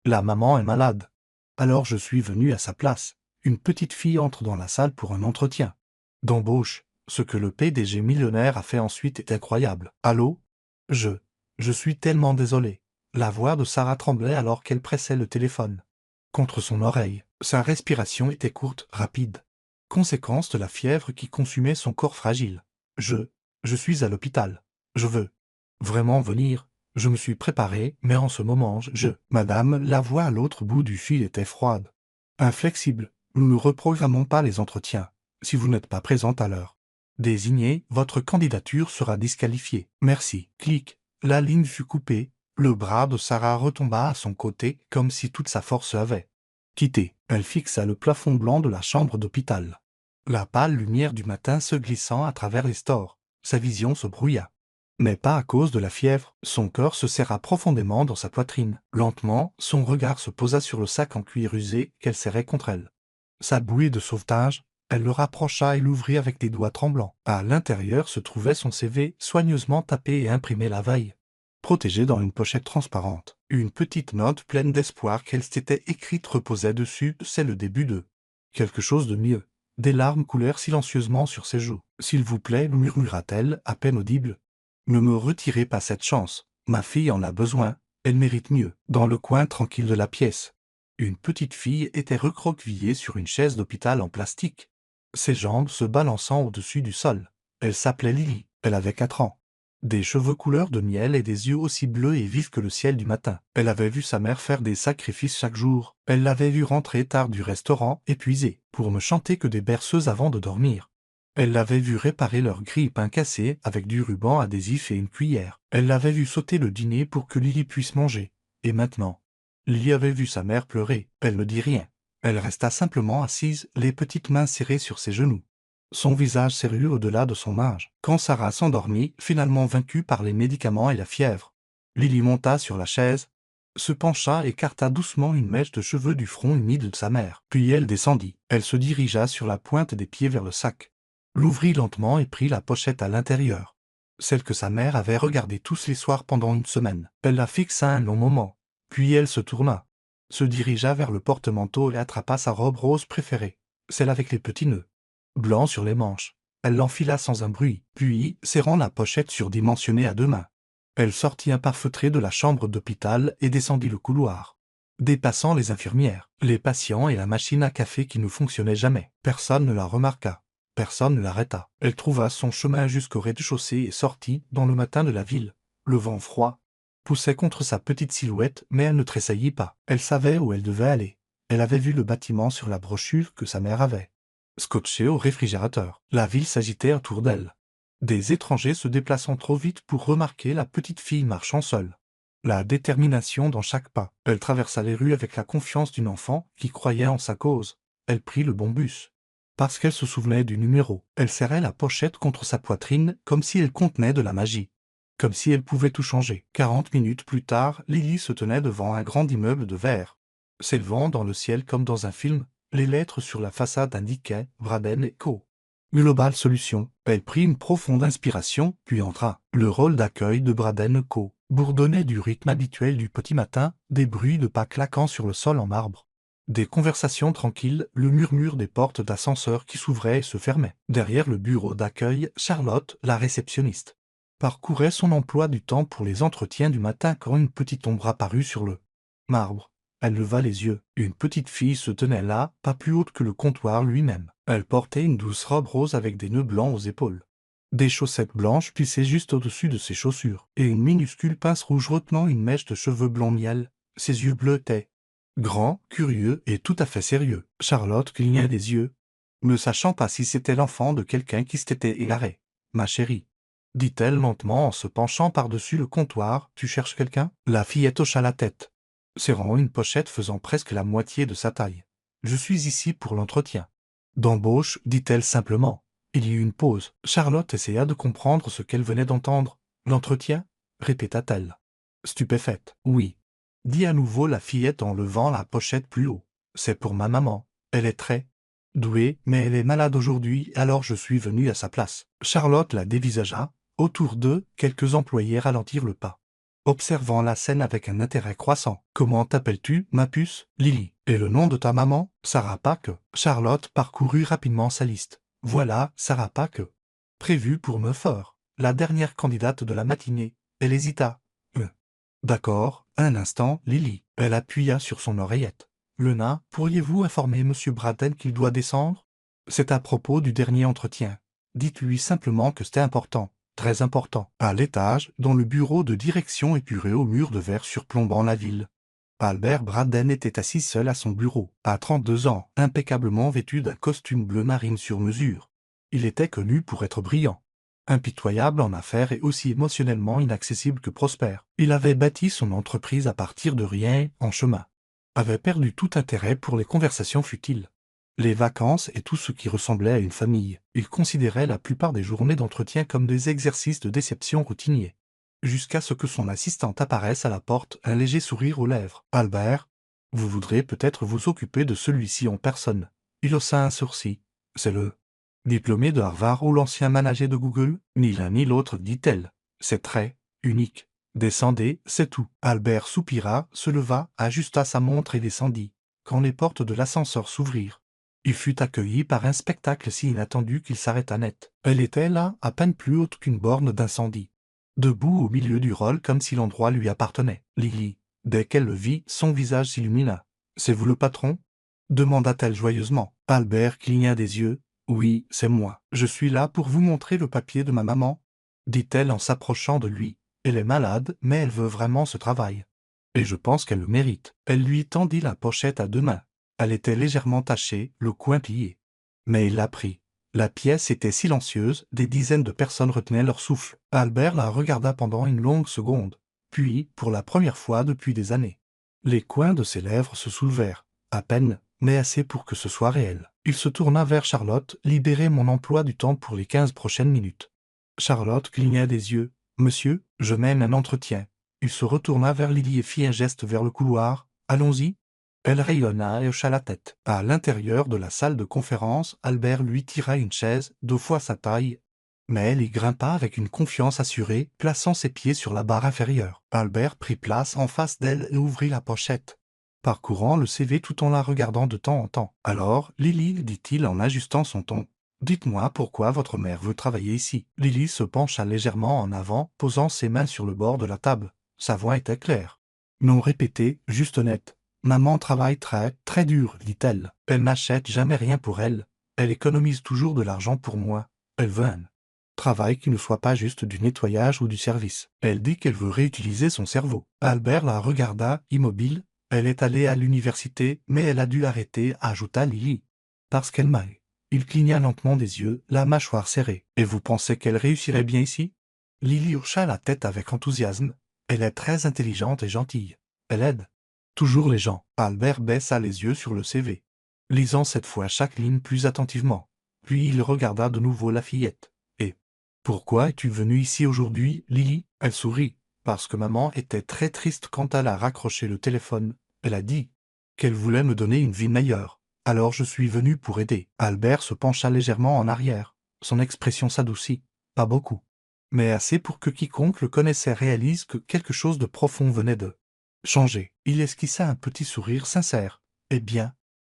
La maman est malade. Alors je suis venu à sa place. Une petite fille entre dans la salle pour un entretien d'embauche. Ce que le PDG millionnaire a fait ensuite est incroyable. Allô? Je. Je suis tellement désolé. La voix de Sarah tremblait alors qu'elle pressait le téléphone contre son oreille. Sa respiration était courte, rapide. Conséquence de la fièvre qui consumait son corps fragile. Je suis à l'hôpital. Je veux vraiment venir. Je me suis préparé, mais en ce moment, Madame, la voix à l'autre bout du fil était froide. Inflexible. Nous ne reprogrammons pas les entretiens. Si vous n'êtes pas présente à l'heure désignée, votre candidature sera disqualifiée. Merci. Clic. La ligne fut coupée. Le bras de Sarah retomba à son côté, comme si toute sa force avait quitté. Elle fixa le plafond blanc de la chambre d'hôpital. La pâle lumière du matin se glissant à travers les stores. Sa vision se brouilla. Mais pas à cause de la fièvre, son cœur se serra profondément dans sa poitrine. Lentement, son regard se posa sur le sac en cuir usé qu'elle serrait contre elle. Sa bouée de sauvetage, elle le rapprocha et l'ouvrit avec des doigts tremblants. À l'intérieur se trouvait son CV, soigneusement tapé et imprimé la veille, protégé dans une pochette transparente. Une petite note pleine d'espoir qu'elle s'était écrite reposait dessus, c'est le début de quelque chose de mieux. Des larmes coulèrent silencieusement sur ses joues. « S'il vous plaît, murmura-t-elle, à peine audible. Ne me retirez pas cette chance. Ma fille en a besoin. Elle mérite mieux. » Dans le coin tranquille de la pièce, une petite fille était recroquevillée sur une chaise d'hôpital en plastique, ses jambes se balançant au-dessus du sol. Elle s'appelait Lily. Elle avait 4 ans. Des cheveux couleur de miel et des yeux aussi bleus et vifs que le ciel du matin. Elle avait vu sa mère faire des sacrifices chaque jour. Elle l'avait vue rentrer tard du restaurant, épuisée, pour ne chanter que des berceuses avant de dormir. Elle l'avait vu réparer leur grille-pain cassé avec du ruban adhésif et une cuillère. Elle l'avait vu sauter le dîner pour que Lily puisse manger. Et maintenant, Lily avait vu sa mère pleurer. Elle ne dit rien. Elle resta simplement assise, les petites mains serrées sur ses genoux. Son visage sérieux au-delà de son âge. Quand Sarah s'endormit, finalement vaincue par les médicaments et la fièvre, Lily monta sur la chaise, se pencha et écarta doucement une mèche de cheveux du front humide de sa mère. Puis elle descendit. Elle se dirigea sur la pointe des pieds vers le sac, l'ouvrit lentement et prit la pochette à l'intérieur. Celle que sa mère avait regardée tous les soirs pendant une semaine. Elle la fixa un long moment. Puis elle se tourna, se dirigea vers le porte-manteau et attrapa sa robe rose préférée, celle avec les petits nœuds blancs sur les manches. Elle l'enfila sans un bruit, puis, serrant la pochette surdimensionnée à 2 mains, elle sortit imparfeutrée de la chambre d'hôpital et descendit le couloir, dépassant les infirmières, les patients et la machine à café qui ne fonctionnait jamais. Personne ne la remarqua. Personne ne l'arrêta. Elle trouva son chemin jusqu'au rez-de-chaussée et sortit dans le matin de la ville. Le vent froid poussait contre sa petite silhouette, mais elle ne tressaillit pas. Elle savait où elle devait aller. Elle avait vu le bâtiment sur la brochure que sa mère avait scotché au réfrigérateur. La ville s'agitait autour d'elle. Des étrangers se déplaçant trop vite pour remarquer la petite fille marchant seule. La détermination dans chaque pas. Elle traversa les rues avec la confiance d'une enfant qui croyait en sa cause. Elle prit le bon bus. Parce qu'elle se souvenait du numéro. Elle serrait la pochette contre sa poitrine comme si elle contenait de la magie. Comme si elle pouvait tout changer. 40 minutes plus tard, Lily se tenait devant un grand immeuble de verre, s'élevant dans le ciel comme dans un film. Les lettres sur la façade indiquaient « Braden & Co. Global Solutions ». Elle prit une profonde inspiration, puis entra. Le rôle d'accueil de Braden & Co. bourdonnait du rythme habituel du petit matin, des bruits de pas claquant sur le sol en marbre. Des conversations tranquilles, le murmure des portes d'ascenseur qui s'ouvraient et se fermaient. Derrière le bureau d'accueil, Charlotte, la réceptionniste, parcourait son emploi du temps pour les entretiens du matin quand une petite ombre apparut sur le marbre. Elle leva les yeux. Une petite fille se tenait là, pas plus haute que le comptoir lui-même. Elle portait une douce robe rose avec des nœuds blancs aux épaules, des chaussettes blanches plissées juste au-dessus de ses chaussures, et une minuscule pince rouge retenant une mèche de cheveux blanc miel. Ses yeux bleus étaient grands, curieux et tout à fait sérieux. Charlotte clignait des yeux, ne sachant pas si c'était l'enfant de quelqu'un qui s'était égaré. « Ma chérie, » dit-elle lentement en se penchant par-dessus le comptoir, « tu cherches quelqu'un ?» La fillette hocha la tête, serrant une pochette faisant presque la moitié de sa taille. « Je suis ici pour l'entretien d'embauche, » dit-elle simplement. Il y eut une pause. Charlotte essaya de comprendre ce qu'elle venait d'entendre. « L'entretien » répéta-t-elle, stupéfaite. « Oui, » dit à nouveau la fillette en levant la pochette plus haut. « C'est pour ma maman. Elle est très douée, mais elle est malade aujourd'hui, alors je suis venu à sa place. » Charlotte la dévisagea. Autour d'eux, quelques employés ralentirent le pas. observant la scène avec un intérêt croissant. Comment t'appelles-tu, ma puce? Lily. Et le nom de ta maman? Sarah Pack. Charlotte parcourut rapidement sa liste. Voilà, Sarah Pack. Prévue pour 9 heures. La dernière candidate de la matinée. Elle hésita. D'accord, un instant, Lily. Elle appuya sur son oreillette. Le nain, pourriez-vous informer Monsieur Braden qu'il doit descendre? C'est à propos du dernier entretien. Dites-lui simplement que c'était important, très important. À l'étage, dans le bureau de direction épuré au mur de verre surplombant la ville. Albert Braden était assis seul à son bureau, à 32 ans, impeccablement vêtu d'un costume bleu marine sur mesure. Il était connu pour être brillant, impitoyable en affaires et aussi émotionnellement inaccessible que prospère. Il avait bâti son entreprise à partir de rien, en chemin. Avait perdu tout intérêt pour les conversations futiles, les vacances et tout ce qui ressemblait à une famille. Il considérait la plupart des journées d'entretien comme des exercices de déception routiniers. Jusqu'à ce que son assistante apparaisse à la porte, un léger sourire aux lèvres. « Albert, vous voudrez peut-être vous occuper de celui-ci en personne. » Il haussa un sourcil. « C'est le diplômé de Harvard ou l'ancien manager de Google? » Ni l'un ni l'autre, dit-elle. « C'est très unique. Descendez, c'est tout. » Albert soupira, se leva, ajusta sa montre et descendit. Quand les portes de l'ascenseur s'ouvrirent, il fut accueilli par un spectacle si inattendu qu'il s'arrêta net. Elle était là, à peine plus haute qu'une borne d'incendie, debout au milieu du rôle comme si l'endroit lui appartenait. Lily, dès qu'elle le vit, son visage s'illumina. « C'est vous le patron ?» demanda-t-elle joyeusement. Albert cligna des yeux. « Oui, c'est moi. Je suis là pour vous montrer le papier de ma maman, » dit-elle en s'approchant de lui. « Elle est malade, mais elle veut vraiment ce travail. Et je pense qu'elle le mérite. » Elle lui tendit la pochette à 2 mains. Elle était légèrement tachée, le coin plié. Mais il la prit. La pièce était silencieuse, des dizaines de personnes retenaient leur souffle. Albert la regarda pendant une longue seconde. Puis, pour la première fois depuis des années, les coins de ses lèvres se soulevèrent, à peine, mais assez pour que ce soit réel. Il se tourna vers Charlotte. « Libérez mon emploi du temps pour les 15 prochaines minutes. » Charlotte cligna des yeux. « Monsieur, je mène un entretien. » Il se retourna vers Lily et fit un geste vers le couloir. « Allons-y. » Elle rayonna et hocha la tête. À l'intérieur de la salle de conférence, Albert lui tira une chaise, 2 fois sa taille, mais elle y grimpa avec une confiance assurée, plaçant ses pieds sur la barre inférieure. Albert prit place en face d'elle et ouvrit la pochette, parcourant le CV tout en la regardant de temps en temps. « Alors, Lily, dit-il en ajustant son ton, dites-moi pourquoi votre mère veut travailler ici. » Lily se pencha légèrement en avant, posant ses mains sur le bord de la table. Sa voix était claire. Non répétée, juste honnête. « Maman travaille très, très dur, dit-elle. Elle n'achète jamais rien pour elle. Elle économise toujours de l'argent pour moi. Elle veut un travail qui ne soit pas juste du nettoyage ou du service. Elle dit qu'elle veut réutiliser son cerveau. » Albert la regarda, immobile. « Elle est allée à l'université, mais elle a dû arrêter, » ajouta Lily. « Parce qu'elle m'a. » Il cligna lentement des yeux, la mâchoire serrée. « Et vous pensez qu'elle réussirait bien ici? » Lily hocha la tête avec enthousiasme. « Elle est très intelligente et gentille. Elle aide toujours les gens. » Albert baissa les yeux sur le CV, lisant cette fois chaque ligne plus attentivement. Puis il regarda de nouveau la fillette. « Et pourquoi es-tu venue ici aujourd'hui, Lily ?» Elle sourit. « Parce que maman était très triste quand elle a raccroché le téléphone. Elle a dit qu'elle voulait me donner une vie meilleure. Alors je suis venu pour aider. » Albert se pencha légèrement en arrière. Son expression s'adoucit. Pas beaucoup, mais assez pour que quiconque le connaissait réalise que quelque chose de profond venait de changer. Il esquissa un petit sourire sincère. « Eh bien, »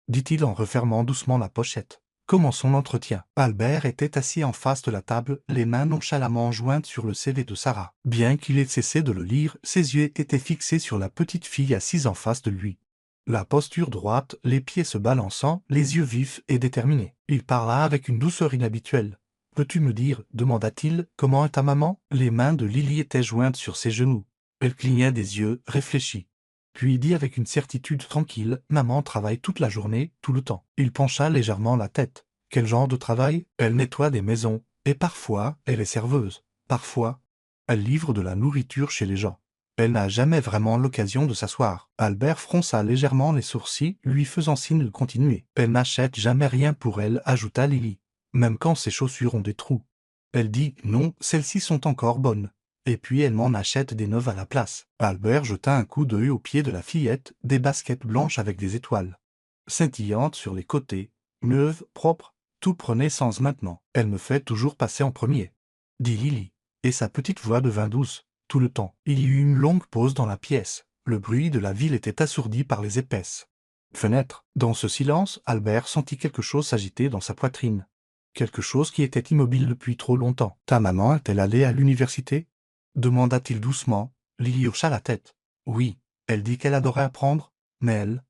dit-il en refermant doucement la pochette. « Commençons l'entretien. » Albert était assis en face de la table, les mains nonchalamment jointes sur le CV de Sarah. Bien qu'il ait cessé de le lire, ses yeux étaient fixés sur la petite fille assise en face de lui. La posture droite, les pieds se balançant, les yeux vifs et déterminés. Il parla avec une douceur inhabituelle. « Peux-tu me dire, » demanda-t-il, « comment est ta maman ?» Les mains de Lily étaient jointes sur ses genoux. Elle cligna des yeux, réfléchit. Puis dit avec une certitude tranquille, « Maman travaille toute la journée, tout le temps. » Il pencha légèrement la tête. « Quel genre de travail ? » « Elle nettoie des maisons. Et parfois, elle est serveuse. Parfois, elle livre de la nourriture chez les gens. Elle n'a jamais vraiment l'occasion de s'asseoir. » Albert fronça légèrement les sourcils, lui faisant signe de continuer. « Elle n'achète jamais rien pour elle, » ajouta Lily. « Même quand ses chaussures ont des trous. Elle dit, non, celles-ci sont encore bonnes. Et puis elle m'en achète des neuves à la place. » Albert jeta un coup d'œil au pied de la fillette, des baskets blanches avec des étoiles scintillantes sur les côtés, neuves, propres, tout prenait sens maintenant. « Elle me fait toujours passer en premier, » dit Lily, et sa petite voix devint douce. tout le temps. Il y eut une longue pause dans la pièce. Le bruit de la ville était assourdi par les épaisses fenêtres. Dans ce silence, Albert sentit quelque chose s'agiter dans sa poitrine. Quelque chose qui était immobile depuis trop longtemps. « Ta maman est-elle allée à l'université » demanda-t-il doucement. Lily hocha la tête. « Oui, elle dit qu'elle adorait apprendre, mais elle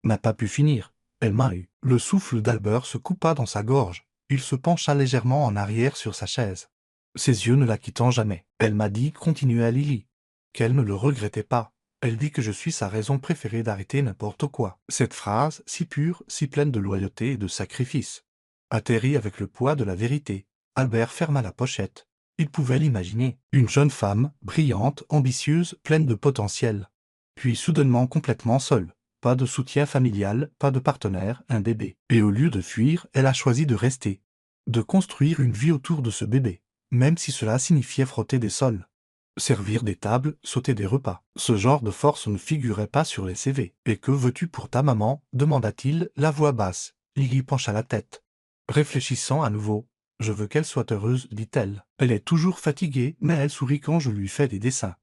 n'a pas pu finir. Elle m'a eu. » Le souffle d'Albert se coupa dans sa gorge. Il se pencha légèrement en arrière sur sa chaise, ses yeux ne la quittant jamais. « Elle m'a dit, continua Lily, qu'elle ne le regrettait pas. Elle dit que je suis sa raison préférée d'arrêter n'importe quoi. » Cette phrase, si pure, si pleine de loyauté et de sacrifice, atterrit avec le poids de la vérité. Albert ferma la pochette. Il pouvait l'imaginer. Une jeune femme, brillante, ambitieuse, pleine de potentiel. Puis soudainement complètement seule. Pas de soutien familial, pas de partenaire, un bébé. Et au lieu de fuir, elle a choisi de rester. De construire une vie autour de ce bébé. Même si cela signifiait frotter des sols, servir des tables, sauter des repas. Ce genre de force ne figurait pas sur les CV. « Et que veux-tu pour ta maman » demanda-t-il, la voix basse. Lily pencha la tête, réfléchissant à nouveau. « Je veux qu'elle soit heureuse, dit-elle. Elle est toujours fatiguée, mais elle sourit quand je lui fais des dessins.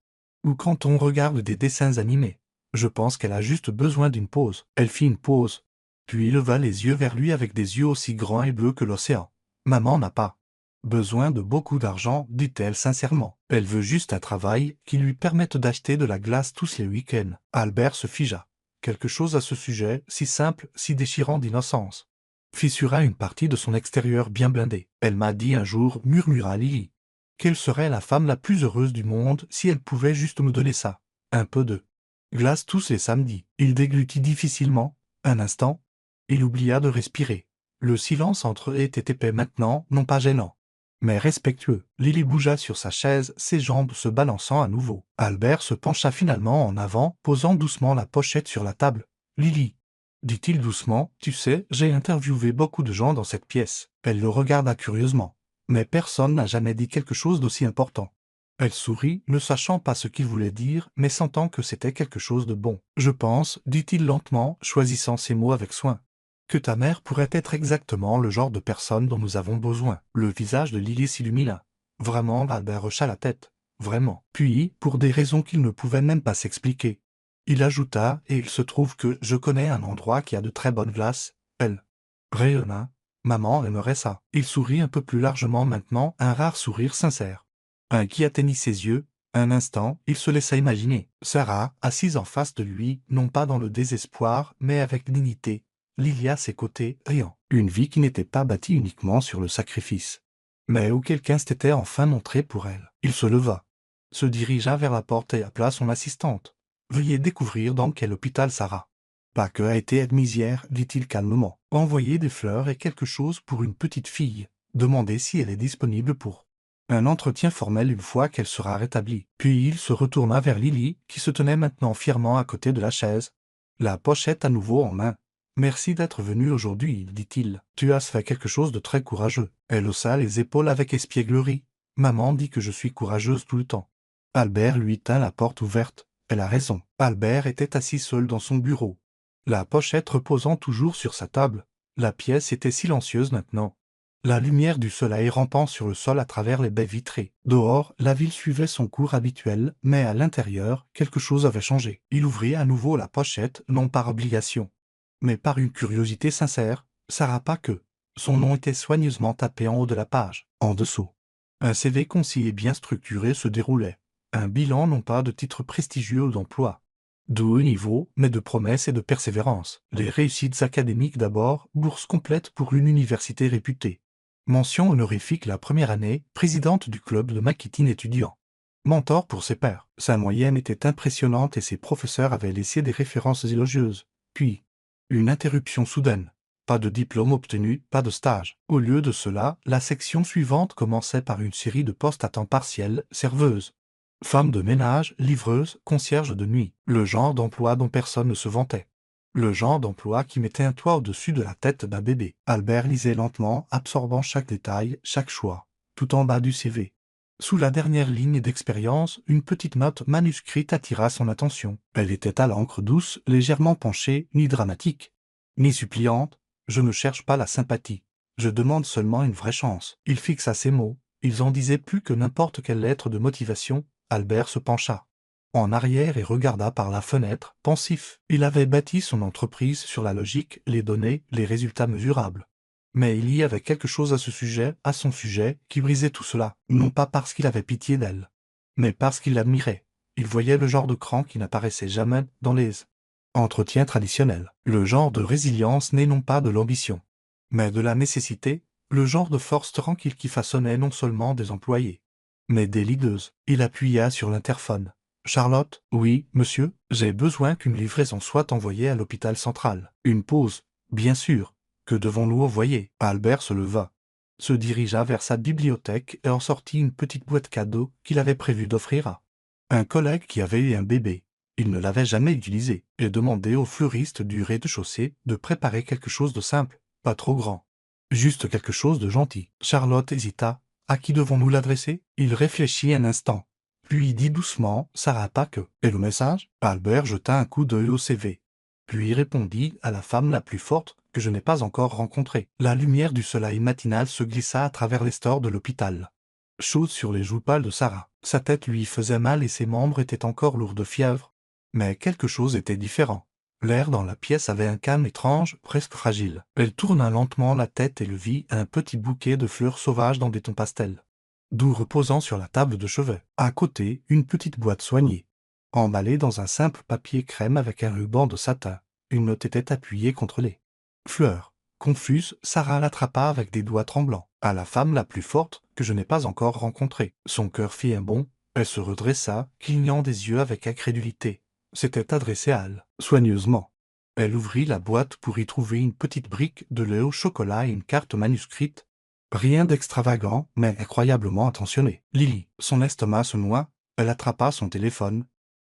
Ou quand on regarde des dessins animés. Je pense qu'elle a juste besoin d'une pause. » Elle fit une pause, puis leva les yeux vers lui avec des yeux aussi grands et bleus que l'océan. « Maman n'a pas besoin de beaucoup d'argent, dit-elle sincèrement. Elle veut juste un travail qui lui permette d'acheter de la glace tous les week-ends. » Albert se figea. Quelque chose à ce sujet, si simple, si déchirant d'innocence, fissura une partie de son extérieur bien blindé. « Elle m'a dit un jour, murmura Lily, qu'elle serait la femme la plus heureuse du monde si elle pouvait juste me donner ça. Un peu de glace tous les samedis. » Il déglutit difficilement. Un instant, il oublia de respirer. Le silence entre eux était épais maintenant, non pas gênant, mais respectueux. Lily bougea sur sa chaise, ses jambes se balançant à nouveau. Albert se pencha finalement en avant, posant doucement la pochette sur la table. « Lily, dit-il doucement, tu sais, j'ai interviewé beaucoup de gens dans cette pièce. » Elle le regarda curieusement. Mais personne n'a jamais dit quelque chose d'aussi important. Elle sourit, ne sachant pas ce qu'il voulait dire, mais sentant que c'était quelque chose de bon. « Je pense, dit-il lentement, choisissant ses mots avec soin, que ta mère pourrait être exactement le genre de personne dont nous avons besoin. » Le visage de Lily s'illumina. Vraiment, Albert hocha la tête. Vraiment. Puis, pour des raisons qu'il ne pouvait même pas s'expliquer, il ajouta, et il se trouve que je connais un endroit qui a de très bonnes glaces. Elle rayonna. Maman aimerait ça. Il sourit un peu plus largement maintenant, un rare sourire sincère. Un qui atteignit ses yeux. Un instant, il se laissa imaginer. Sarah, assise en face de lui, non pas dans le désespoir, mais avec dignité. Lily à ses côtés, riant. Une vie qui n'était pas bâtie uniquement sur le sacrifice, mais où quelqu'un s'était enfin montré pour elle. Il se leva, se dirigea vers la porte et appela son assistante. « Veuillez découvrir dans quel hôpital Sarah. » « Pas que a été admise hier, dit-il calmement. « Envoyer des fleurs et quelque chose pour une petite fille. Demandez si elle est disponible pour un entretien formel une fois qu'elle sera rétablie. » Puis il se retourna vers Lily, qui se tenait maintenant fièrement à côté de la chaise, la pochette à nouveau en main. « Merci d'être venu aujourd'hui, dit-il. Tu as fait quelque chose de très courageux. » Elle haussa les épaules avec espièglerie. « Maman dit que je suis courageuse tout le temps. » Albert lui tint la porte ouverte. Elle a raison. Albert était assis seul dans son bureau, la pochette reposant toujours sur sa table. La pièce était silencieuse maintenant. La lumière du soleil rampant sur le sol à travers les baies vitrées. Dehors, la ville suivait son cours habituel, mais à l'intérieur, quelque chose avait changé. Il ouvrit à nouveau la pochette, non par obligation, mais par une curiosité sincère. Sarah Paqueux. Son nom était soigneusement tapé en haut de la page. En dessous, un CV concis et bien structuré se déroulait. Un bilan non pas de titre prestigieux ou d'emploi de haut niveau, mais de promesses et de persévérance. Les réussites académiques d'abord, bourse complète pour une université réputée. Mention honorifique la première année, présidente du club de maquettine étudiant. Mentor pour ses pairs. Sa moyenne était impressionnante et ses professeurs avaient laissé des références élogieuses. Puis, une interruption soudaine. Pas de diplôme obtenu, pas de stage. Au lieu de cela, la section suivante commençait par une série de postes à temps partiel, serveuse, femme de ménage, livreuse, concierge de nuit. Le genre d'emploi dont personne ne se vantait. Le genre d'emploi qui mettait un toit au-dessus de la tête d'un bébé. Albert lisait lentement, absorbant chaque détail, chaque choix, tout en bas du CV. Sous la dernière ligne d'expérience, une petite note manuscrite attira son attention. Elle était à l'encre douce, légèrement penchée, ni dramatique, ni suppliante. « Je ne cherche pas la sympathie. Je demande seulement une vraie chance. » Il fixa ses mots. Ils en disaient plus que n'importe quelle lettre de motivation. Albert se pencha en arrière et regarda par la fenêtre, pensif. Il avait bâti son entreprise sur la logique, les données, les résultats mesurables. Mais il y avait quelque chose à son sujet, qui brisait tout cela, non pas parce qu'il avait pitié d'elle, mais parce qu'il l'admirait. Il voyait le genre de cran qui n'apparaissait jamais dans les entretiens traditionnels, le genre de résilience né non pas de l'ambition, mais de la nécessité, le genre de force tranquille qui façonnait non seulement des employés, mais des leaders. Il appuya sur l'interphone. Charlotte, oui, monsieur, j'ai besoin qu'une livraison soit envoyée à l'hôpital central. Une pause, bien sûr. Que devons-nous envoyer? Albert se leva, se dirigea vers sa bibliothèque et en sortit une petite boîte cadeau qu'il avait prévu d'offrir à un collègue qui avait eu un bébé. Il ne l'avait jamais utilisé et demandait au fleuriste du rez-de-chaussée de préparer quelque chose de simple, pas trop grand. Juste quelque chose de gentil. Charlotte hésita. À qui devons-nous l'adresser? Il réfléchit un instant. Puis il dit doucement, Sarah Paque. Et le message? Albert jeta un coup d'œil au CV. Puis répondit à la femme la plus forte que je n'ai pas encore rencontrée. La lumière du soleil matinal se glissa à travers les stores de l'hôpital. Chaude sur les joues pâles de Sarah. Sa tête lui faisait mal et ses membres étaient encore lourds de fièvre. Mais quelque chose était différent. L'air dans la pièce avait un calme étrange, presque fragile. Elle tourna lentement la tête et le vit un petit bouquet de fleurs sauvages dans des tons pastels, doux reposant sur la table de chevet. À côté, une petite boîte soignée, emballée dans un simple papier crème avec un ruban de satin. Une note était appuyée contre les fleurs. Confuse, Sarah l'attrapa avec des doigts tremblants. À la femme la plus forte que je n'ai pas encore rencontrée. Son cœur fit un bond. Elle se redressa, clignant des yeux avec incrédulité. C'était adressé à elle, soigneusement. Elle ouvrit la boîte pour y trouver une petite brique de lait au chocolat et une carte manuscrite. Rien d'extravagant, mais incroyablement attentionné. Lily, son estomac se noua, elle attrapa son téléphone,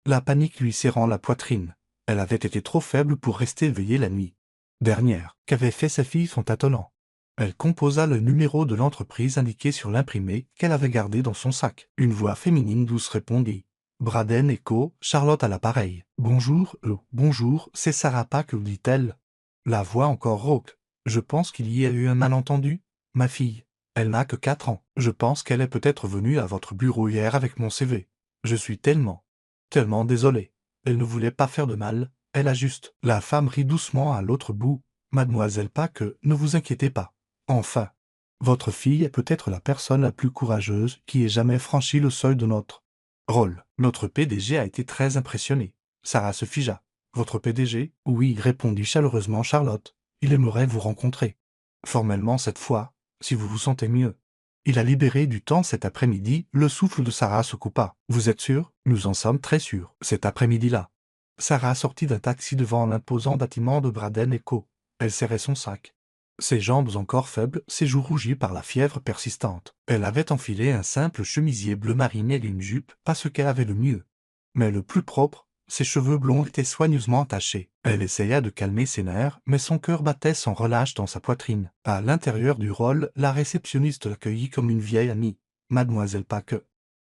la panique lui serrant la poitrine. Elle avait été trop faible pour rester éveillée la nuit dernière. Qu'avait fait sa fille son tâtonnant? Elle composa le numéro de l'entreprise indiqué sur l'imprimé qu'elle avait gardé dans son sac. Une voix féminine douce répondit. Braden & Co, Charlotte à l'appareil. Bonjour, bonjour, c'est Sarah Paque, dit-elle. La voix encore rauque. Je pense qu'il y a eu un malentendu. Ma fille, elle n'a que 4 ans. Je pense qu'elle est peut-être venue à votre bureau hier avec mon CV. Je suis tellement désolé. Elle ne voulait pas faire de mal, elle a juste. La femme rit doucement à l'autre bout. Mademoiselle Paque, ne vous inquiétez pas. Enfin, votre fille est peut-être la personne la plus courageuse qui ait jamais franchi le seuil de notre rôle. Notre PDG a été très impressionné. Sarah se figea. Votre PDG? Oui, répondit chaleureusement Charlotte. Il aimerait vous rencontrer. Formellement cette fois, si vous vous sentez mieux. Il a libéré du temps cet après-midi, le souffle de Sarah se coupa. Vous êtes sûr? Nous en sommes très sûrs. Cet après-midi-là. Sarah sortit d'un taxi devant l'imposant bâtiment de Braden & Co. Elle serrait son sac. Ses jambes encore faibles, ses joues rougies par la fièvre persistante. Elle avait enfilé un simple chemisier bleu marine et une jupe, pas ce qu'elle avait le mieux. Mais le plus propre, ses cheveux blonds étaient soigneusement attachés. Elle essaya de calmer ses nerfs, mais son cœur battait sans relâche dans sa poitrine. À l'intérieur du rôle, la réceptionniste l'accueillit comme une vieille amie. Mademoiselle Paque.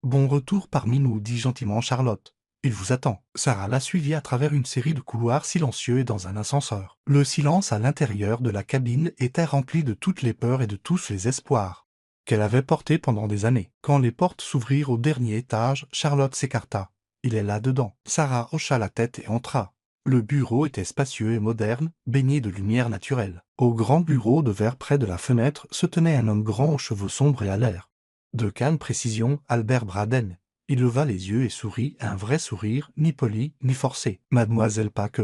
Bon retour parmi nous, dit gentiment Charlotte. Il vous attend. Sarah la suivit à travers une série de couloirs silencieux et dans un ascenseur. Le silence à l'intérieur de la cabine était rempli de toutes les peurs et de tous les espoirs qu'elle avait portés pendant des années. Quand les portes s'ouvrirent au dernier étage, Charlotte s'écarta. Il est là-dedans. Sarah hocha la tête et entra. Le bureau était spacieux et moderne, baigné de lumière naturelle. Au grand bureau de verre près de la fenêtre se tenait un homme grand aux cheveux sombres et à l'air de calme précision, Albert Braden. Il leva les yeux et sourit, un vrai sourire, ni poli, ni forcé. Mademoiselle Paque,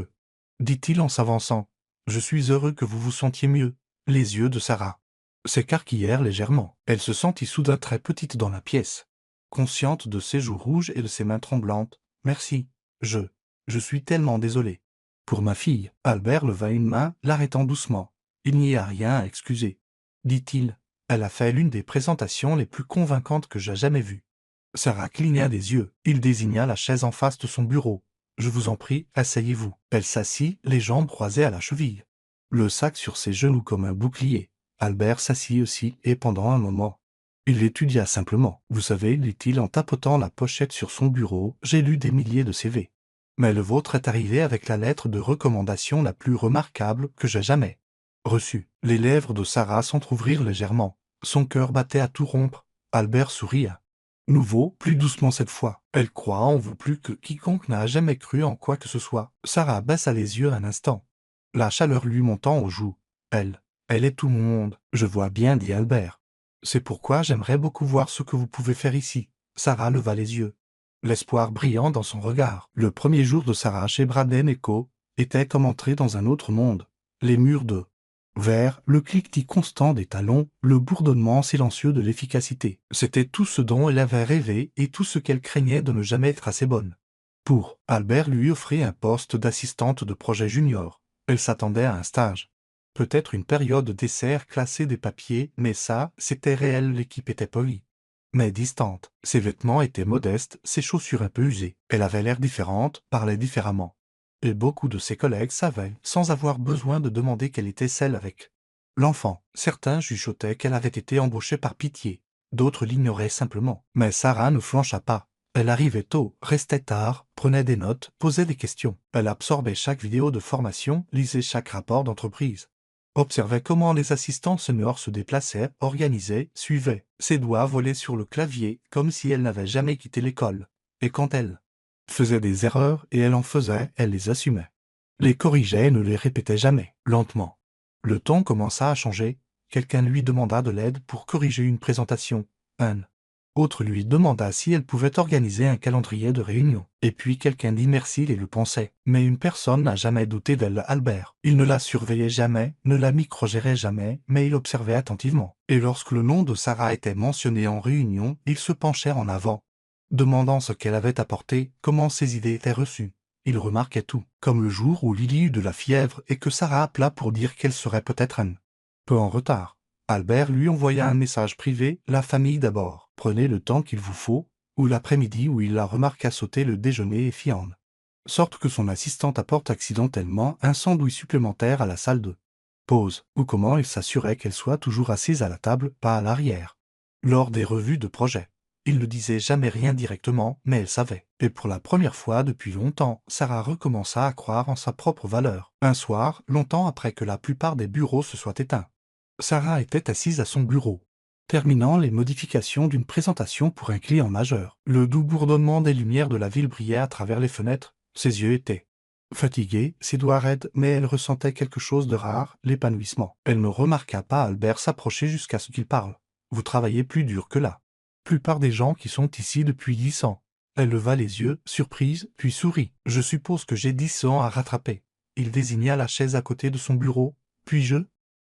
dit-il en s'avançant. Je suis heureux que vous vous sentiez mieux. Les yeux de Sarah s'écarquillèrent légèrement. Elle se sentit soudain très petite dans la pièce, consciente de ses joues rouges et de ses mains tremblantes. Merci. Je suis tellement désolé. Pour ma fille, Albert leva une main, l'arrêtant doucement. Il n'y a rien à excuser, dit-il. Elle a fait l'une des présentations les plus convaincantes que j'ai jamais vues. Sarah cligna des yeux. Il désigna la chaise en face de son bureau. Je vous en prie, asseyez-vous. Elle s'assit, les jambes croisées à la cheville, le sac sur ses genoux comme un bouclier. Albert s'assit aussi, et pendant un moment, il l'étudia simplement. Vous savez, dit-il en tapotant la pochette sur son bureau, j'ai lu des milliers de CV. Mais le vôtre est arrivé avec la lettre de recommandation la plus remarquable que j'ai jamais reçue. Les lèvres de Sarah s'entr'ouvrirent légèrement. Son cœur battait à tout rompre. Albert souria. Nouveau, plus doucement cette fois. Elle croit en vous plus que quiconque n'a jamais cru en quoi que ce soit. Sarah baissa les yeux un instant. La chaleur lui montant aux joues. Elle est tout mon monde. Je vois bien, dit Albert. C'est pourquoi j'aimerais beaucoup voir ce que vous pouvez faire ici. Sarah leva les yeux. L'espoir brillant dans son regard. Le premier jour de Sarah chez Braden & Co. était comme entrer dans un autre monde. Les murs de verre, le cliquetis constant des talons, le bourdonnement silencieux de l'efficacité. C'était tout ce dont elle avait rêvé et tout ce qu'elle craignait de ne jamais être assez bonne. Pour Albert lui offrit un poste d'assistante de projet junior. Elle s'attendait à un stage. Peut-être une période d'essai classée des papiers, mais ça, c'était réel, l'équipe était polie. Mais distante. Ses vêtements étaient modestes, ses chaussures un peu usées. Elle avait l'air différente, parlait différemment. Et beaucoup de ses collègues savaient, sans avoir besoin de demander quelle était celle avec l'enfant. Certains chuchotaient qu'elle avait été embauchée par pitié. D'autres l'ignoraient simplement. Mais Sarah ne flancha pas. Elle arrivait tôt, restait tard, prenait des notes, posait des questions. Elle absorbait chaque vidéo de formation, lisait chaque rapport d'entreprise. Observait comment les assistants seniors se déplaçaient, organisaient, suivaient. Ses doigts volaient sur le clavier, comme si elle n'avait jamais quitté l'école. Et quand elle faisait des erreurs, et elle en faisait, elle les assumait. Les corrigeait et ne les répétait jamais, lentement. Le ton commença à changer. Quelqu'un lui demanda de l'aide pour corriger une présentation. Un autre lui demanda si elle pouvait organiser un calendrier de réunion. Et puis quelqu'un dit merci et le pensait. Mais une personne n'a jamais douté d'elle, Albert. Il ne la surveillait jamais, ne la microgérait jamais, mais il observait attentivement. Et lorsque le nom de Sarah était mentionné en réunion, il se penchait en avant, demandant ce qu'elle avait apporté, comment ses idées étaient reçues. Il remarquait tout, comme le jour où Lily eut de la fièvre et que Sarah appela pour dire qu'elle serait peut-être un peu en retard. Albert lui envoya un message privé, la famille d'abord. Prenez le temps qu'il vous faut, ou l'après-midi où il la remarqua sauter le déjeuner et fiande. Sorte que son assistante apporte accidentellement un sandwich supplémentaire à la salle de pause, ou comment il s'assurait qu'elle soit toujours assise à la table, pas à l'arrière. Lors des revues de projet. Il ne disait jamais rien directement, mais elle savait. Et pour la première fois depuis longtemps, Sarah recommença à croire en sa propre valeur. Un soir, longtemps après que la plupart des bureaux se soient éteints, Sarah était assise à son bureau, terminant les modifications d'une présentation pour un client majeur. Le doux bourdonnement des lumières de la ville brillait à travers les fenêtres. Ses yeux étaient fatigués, ses doigts raides, mais elle ressentait quelque chose de rare, l'épanouissement. Elle ne remarqua pas Albert s'approcher jusqu'à ce qu'il parle. Vous travaillez plus dur que la plupart des gens qui sont ici depuis 10 ans. Elle leva les yeux, surprise, puis sourit. Je suppose que j'ai 10 ans à rattraper. Il désigna la chaise à côté de son bureau. Puis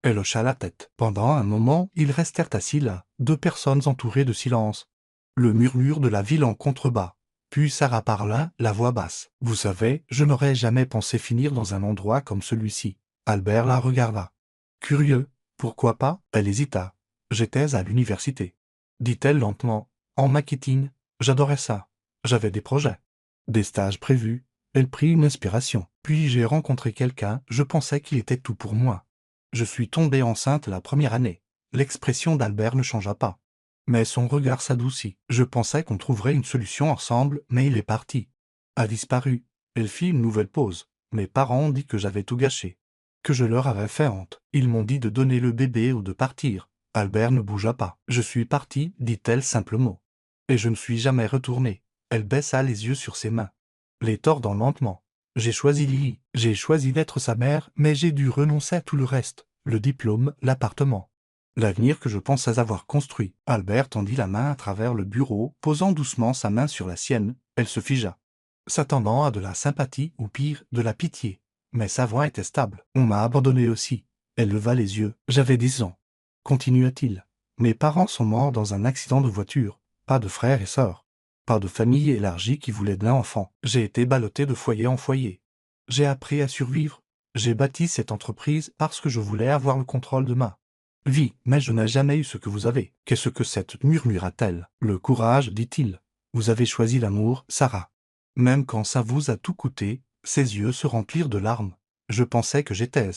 elle hocha la tête. Pendant un moment, ils restèrent assis là, deux personnes entourées de silence. Le murmure de la ville en contrebas. Puis Sarah parla, la voix basse. Vous savez, je n'aurais jamais pensé finir dans un endroit comme celui-ci. Albert la regarda. Curieux. Pourquoi pas? Elle hésita. J'étais à l'université, dit-elle lentement. En marketing. J'adorais ça. J'avais des projets, des stages prévus. Elle prit une inspiration. Puis j'ai rencontré quelqu'un, je pensais qu'il était tout pour moi. Je suis tombée enceinte la première année. L'expression d'Albert ne changea pas. Mais son regard s'adoucit. Je pensais qu'on trouverait une solution ensemble, mais il est parti. A disparu. Elle fit une nouvelle pause. Mes parents ont dit que j'avais tout gâché, que je leur avais fait honte. Ils m'ont dit de donner le bébé ou de partir. Albert ne bougea pas. Je suis partie, dit-elle simplement. Et je ne suis jamais retournée. Elle baissa les yeux sur ses mains, les tordant lentement. J'ai choisi Lily. J'ai choisi d'être sa mère, mais j'ai dû renoncer à tout le reste. Le diplôme, l'appartement, l'avenir que je pensais avoir construit. Albert tendit la main à travers le bureau, posant doucement sa main sur la sienne. Elle se figea, s'attendant à de la sympathie ou pire, de la pitié. Mais sa voix était stable. On m'a abandonné aussi. Elle leva les yeux. J'avais 10 ans. Continua-t-il. Mes parents sont morts dans un accident de voiture. Pas de frères et sœurs. Pas de famille élargie qui voulait d'un enfant. J'ai été ballotté de foyer en foyer. J'ai appris à survivre. J'ai bâti cette entreprise parce que je voulais avoir le contrôle de ma vie. Mais je n'ai jamais eu ce que vous avez. Qu'est-ce que cette murmura-t-elle? Le courage, dit-il. Vous avez choisi l'amour, Sarah. Même quand ça vous a tout coûté, ses yeux se remplirent de larmes. Je pensais que j'étais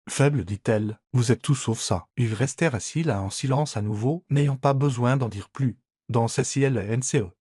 faible, dit-elle. Vous êtes tout sauf ça. Ils restèrent assis là en silence à nouveau, n'ayant pas besoin d'en dire plus. Dans CCLNCE.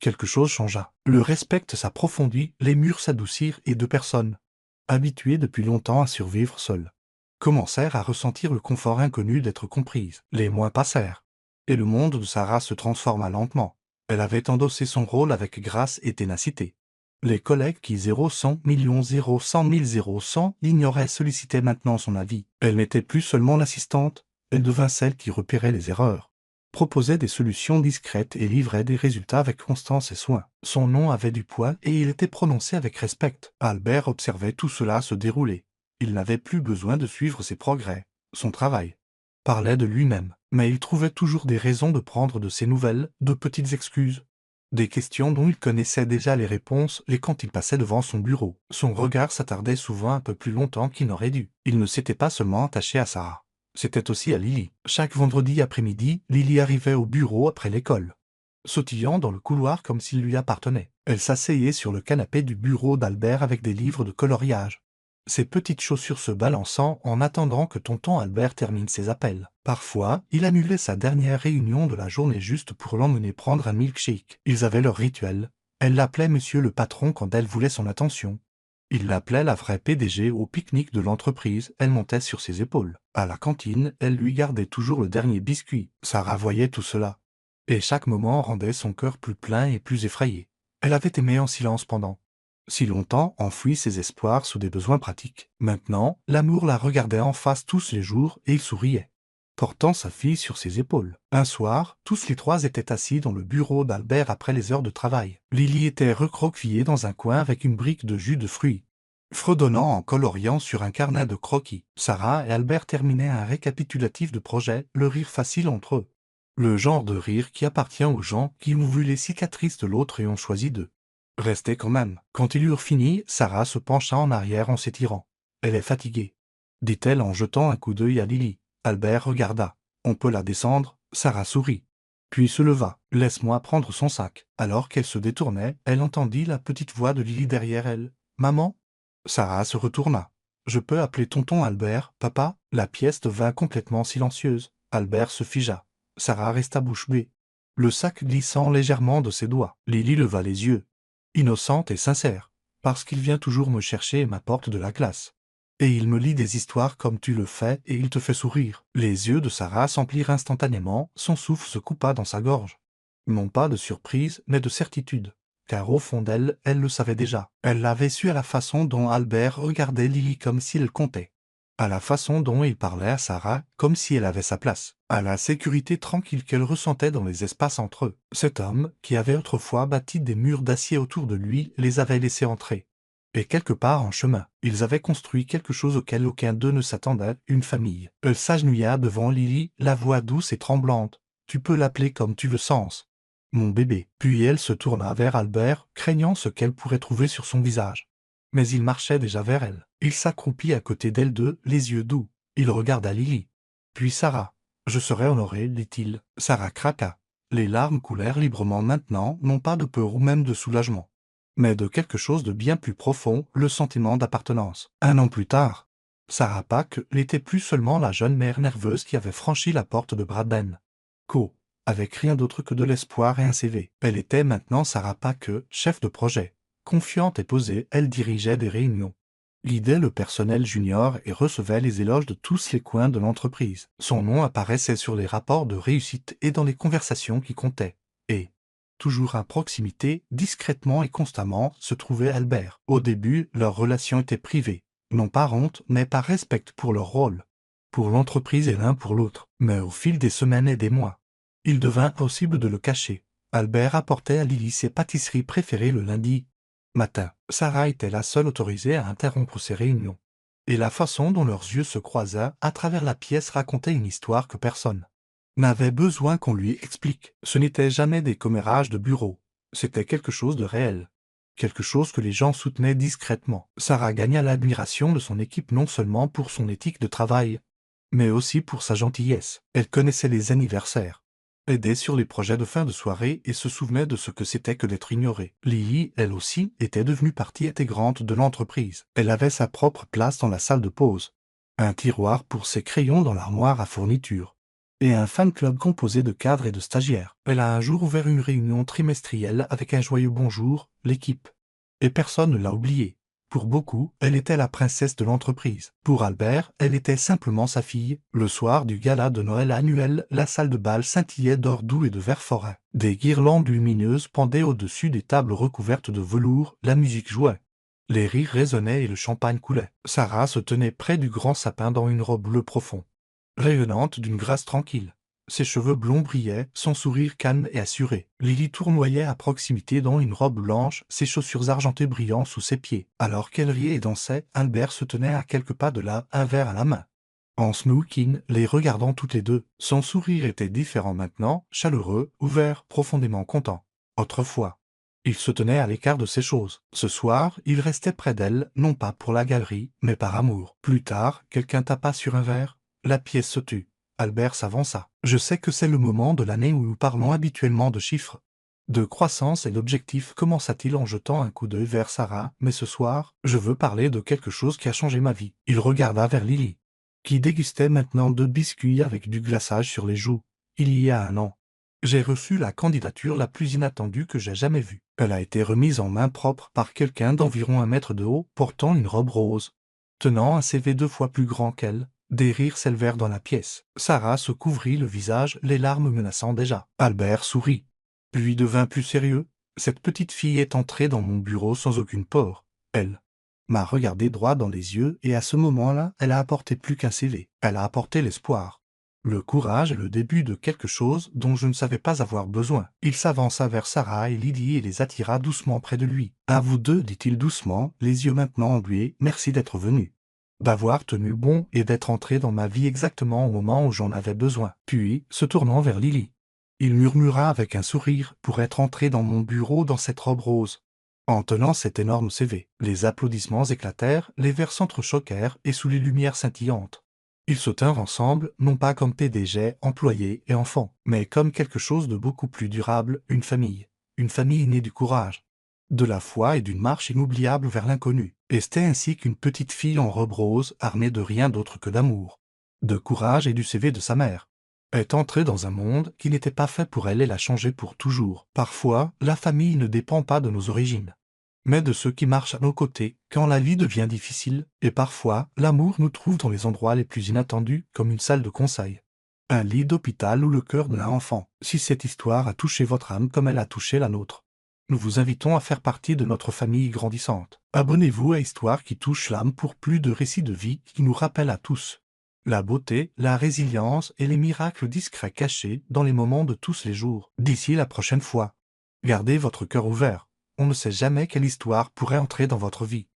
Quelque chose changea. Le respect s'approfondit, les murs s'adoucirent et deux personnes, habituées depuis longtemps à survivre seules, commencèrent à ressentir le confort inconnu d'être comprises. Les mois passèrent, et le monde de Sarah se transforma lentement. Elle avait endossé son rôle avec grâce et ténacité. Les collègues qui 0 100 millions 0 100 000 0 100 l'ignoraient sollicitaient maintenant son avis. Elle n'était plus seulement l'assistante, elle devint celle qui repérait les erreurs, proposait des solutions discrètes et livrait des résultats avec constance et soin. Son nom avait du poids et il était prononcé avec respect. Albert observait tout cela se dérouler. Il n'avait plus besoin de suivre ses progrès, son travail. Parlait de lui-même, mais il trouvait toujours des raisons de prendre de ses nouvelles, de petites excuses. Des questions dont il connaissait déjà les réponses et quand il passait devant son bureau. Son regard s'attardait souvent un peu plus longtemps qu'il n'aurait dû. Il ne s'était pas seulement attaché à Sarah. C'était aussi à Lily. Chaque vendredi après-midi, Lily arrivait au bureau après l'école, sautillant dans le couloir comme s'il lui appartenait. Elle s'asseyait sur le canapé du bureau d'Albert avec des livres de coloriage, ses petites chaussures se balançant en attendant que tonton Albert termine ses appels. Parfois, il annulait sa dernière réunion de la journée juste pour l'emmener prendre un milkshake. Ils avaient leur rituel. Elle l'appelait monsieur le patron quand elle voulait son attention. Il l'appelait la vraie PDG au pique-nique de l'entreprise, elle montait sur ses épaules. À la cantine, elle lui gardait toujours le dernier biscuit. Sarah voyait tout cela. Et chaque moment rendait son cœur plus plein et plus effrayé. Elle avait aimé en silence pendant si longtemps enfoui ses espoirs sous des besoins pratiques. Maintenant, l'amour la regardait en face tous les jours et il souriait, portant sa fille sur ses épaules. Un soir, tous les trois étaient assis dans le bureau d'Albert après les heures de travail. Lily était recroquevillée dans un coin avec une brique de jus de fruits, fredonnant en coloriant sur un carnet de croquis. Sarah et Albert terminaient un récapitulatif de projets, le rire facile entre eux. Le genre de rire qui appartient aux gens qui ont vu les cicatrices de l'autre et ont choisi d'eux rester quand même. Quand ils eurent fini, Sarah se pencha en arrière en s'étirant. Elle est fatiguée, dit-elle en jetant un coup d'œil à Lily. Albert regarda. On peut la descendre. Sarah sourit, puis se leva. Laisse-moi prendre son sac. Alors qu'elle se détournait, elle entendit la petite voix de Lily derrière elle. Maman? Sarah se retourna. Je peux appeler tonton Albert, papa? La pièce devint complètement silencieuse. Albert se figea. Sarah resta bouche bée, le sac glissant légèrement de ses doigts. Lily leva les yeux, innocente et sincère, parce qu'il vient toujours me chercher et m'apporte de la glace. Et il me lit des histoires comme tu le fais et il te fait sourire. Les yeux de Sarah s'emplirent instantanément, son souffle se coupa dans sa gorge. Non pas de surprise, mais de certitude, car au fond d'elle, elle le savait déjà. Elle l'avait su à la façon dont Albert regardait Lily comme s'il comptait, à la façon dont il parlait à Sarah comme si elle avait sa place, à la sécurité tranquille qu'elle ressentait dans les espaces entre eux. Cet homme, qui avait autrefois bâti des murs d'acier autour de lui, les avait laissés entrer. Et quelque part en chemin, ils avaient construit quelque chose auquel aucun d'eux ne s'attendait, une famille. Elle s'agenouilla devant Lily, la voix douce et tremblante. Tu peux l'appeler comme tu le sens, mon bébé. Puis elle se tourna vers Albert, craignant ce qu'elle pourrait trouver sur son visage. Mais il marchait déjà vers elle. Il s'accroupit à côté d'elle deux, les yeux doux. Il regarda Lily. Puis Sarah. Je serai honoré, dit-il. Sarah craqua. Les larmes coulèrent librement maintenant, non pas de peur ou même de soulagement, mais de quelque chose de bien plus profond, le sentiment d'appartenance. 1 an plus tard, Sarah Pack n'était plus seulement la jeune mère nerveuse qui avait franchi la porte de Bradben Co, avec rien d'autre que de l'espoir et un CV. Elle était maintenant Sarah Pack, chef de projet. Confiante et posée, elle dirigeait des réunions, guidait le personnel junior et recevait les éloges de tous les coins de l'entreprise. Son nom apparaissait sur les rapports de réussite et dans les conversations qui comptaient. Et, toujours à proximité, discrètement et constamment, se trouvait Albert. Au début, leur relation était privée, non par honte, mais par respect pour leur rôle, pour l'entreprise et l'un pour l'autre. Mais au fil des semaines et des mois, il devint possible de le cacher. Albert apportait à Lily ses pâtisseries préférées le lundi matin. Sarah était la seule autorisée à interrompre ces réunions. Et la façon dont leurs yeux se croisaient à travers la pièce racontait une histoire que personne n'avait besoin qu'on lui explique. Ce n'était jamais des commérages de bureau. C'était quelque chose de réel. Quelque chose que les gens soutenaient discrètement. Sarah gagna l'admiration de son équipe non seulement pour son éthique de travail, mais aussi pour sa gentillesse. Elle connaissait les anniversaires, aidait sur les projets de fin de soirée et se souvenait de ce que c'était que d'être ignorée. Lily, elle aussi, était devenue partie intégrante de l'entreprise. Elle avait sa propre place dans la salle de pause, un tiroir pour ses crayons dans l'armoire à fourniture, et un fan club composé de cadres et de stagiaires. Elle a un jour ouvert une réunion trimestrielle avec un joyeux bonjour, l'équipe. Et personne ne l'a oubliée. Pour beaucoup, elle était la princesse de l'entreprise. Pour Albert, elle était simplement sa fille. Le soir du gala de Noël annuel, la salle de bal scintillait d'or doux et de vert forêt. Des guirlandes lumineuses pendaient au-dessus des tables recouvertes de velours, la musique jouait. Les rires résonnaient et le champagne coulait. Sarah se tenait près du grand sapin dans une robe bleu profond, rayonnante d'une grâce tranquille. Ses cheveux blonds brillaient, son sourire calme et assuré. Lily tournoyait à proximité dans une robe blanche, ses chaussures argentées brillant sous ses pieds. Alors qu'elle riait et dansait, Albert se tenait à quelques pas de là, un verre à la main. En smoking, les regardant toutes les deux, son sourire était différent maintenant, chaleureux, ouvert, profondément content. Autrefois, il se tenait à l'écart de ces choses. Ce soir, il restait près d'elle, non pas pour la galerie, mais par amour. Plus tard, quelqu'un tapa sur un verre. La pièce se tut. Albert s'avança. « Je sais que c'est le moment de l'année où nous parlons habituellement de chiffres, de croissance et d'objectifs, commença-t-il en jetant un coup d'œil vers Sarah, mais ce soir, je veux parler de quelque chose qui a changé ma vie. » Il regarda vers Lily, qui dégustait maintenant 2 biscuits avec du glaçage sur les joues. « Il y a un an, j'ai reçu la candidature la plus inattendue que j'ai jamais vue. Elle a été remise en main propre par quelqu'un d'environ 1 mètre de haut, portant une robe rose, tenant un CV 2 fois plus grand qu'elle. » Des rires s'élevèrent dans la pièce. Sarah se couvrit le visage, les larmes menaçant déjà. Albert sourit, puis devint plus sérieux. « Cette petite fille est entrée dans mon bureau sans aucune peur. Elle m'a regardé droit dans les yeux et à ce moment-là, elle a apporté plus qu'un CV. Elle a apporté l'espoir, le courage et le début de quelque chose dont je ne savais pas avoir besoin. » Il s'avança vers Sarah et Lily et les attira doucement près de lui. « À vous deux, dit-il doucement, les yeux maintenant englués, merci d'être venus, d'avoir tenu bon et d'être entré dans ma vie exactement au moment où j'en avais besoin. » Puis, se tournant vers Lily, il murmura avec un sourire, « pour être entré dans mon bureau dans cette robe rose, en tenant cet énorme CV. » Les applaudissements éclatèrent, les verres s'entrechoquèrent et sous les lumières scintillantes, ils se tinrent ensemble, non pas comme PDG, employés et enfants, mais comme quelque chose de beaucoup plus durable, une famille née du courage, de la foi et d'une marche inoubliable vers l'inconnu. Et c'était ainsi qu'une petite fille en robe rose, armée de rien d'autre que d'amour, de courage et du CV de sa mère, est entrée dans un monde qui n'était pas fait pour elle et l'a changé pour toujours. Parfois, la famille ne dépend pas de nos origines, mais de ceux qui marchent à nos côtés quand la vie devient difficile, et parfois, l'amour nous trouve dans les endroits les plus inattendus, comme une salle de conseil, un lit d'hôpital ou le cœur d'un enfant. Si cette histoire a touché votre âme comme elle a touché la nôtre, nous vous invitons à faire partie de notre famille grandissante. Abonnez-vous à Histoire qui touche l'âme pour plus de récits de vie qui nous rappellent à tous la beauté, la résilience et les miracles discrets cachés dans les moments de tous les jours. D'ici la prochaine fois, gardez votre cœur ouvert. On ne sait jamais quelle histoire pourrait entrer dans votre vie.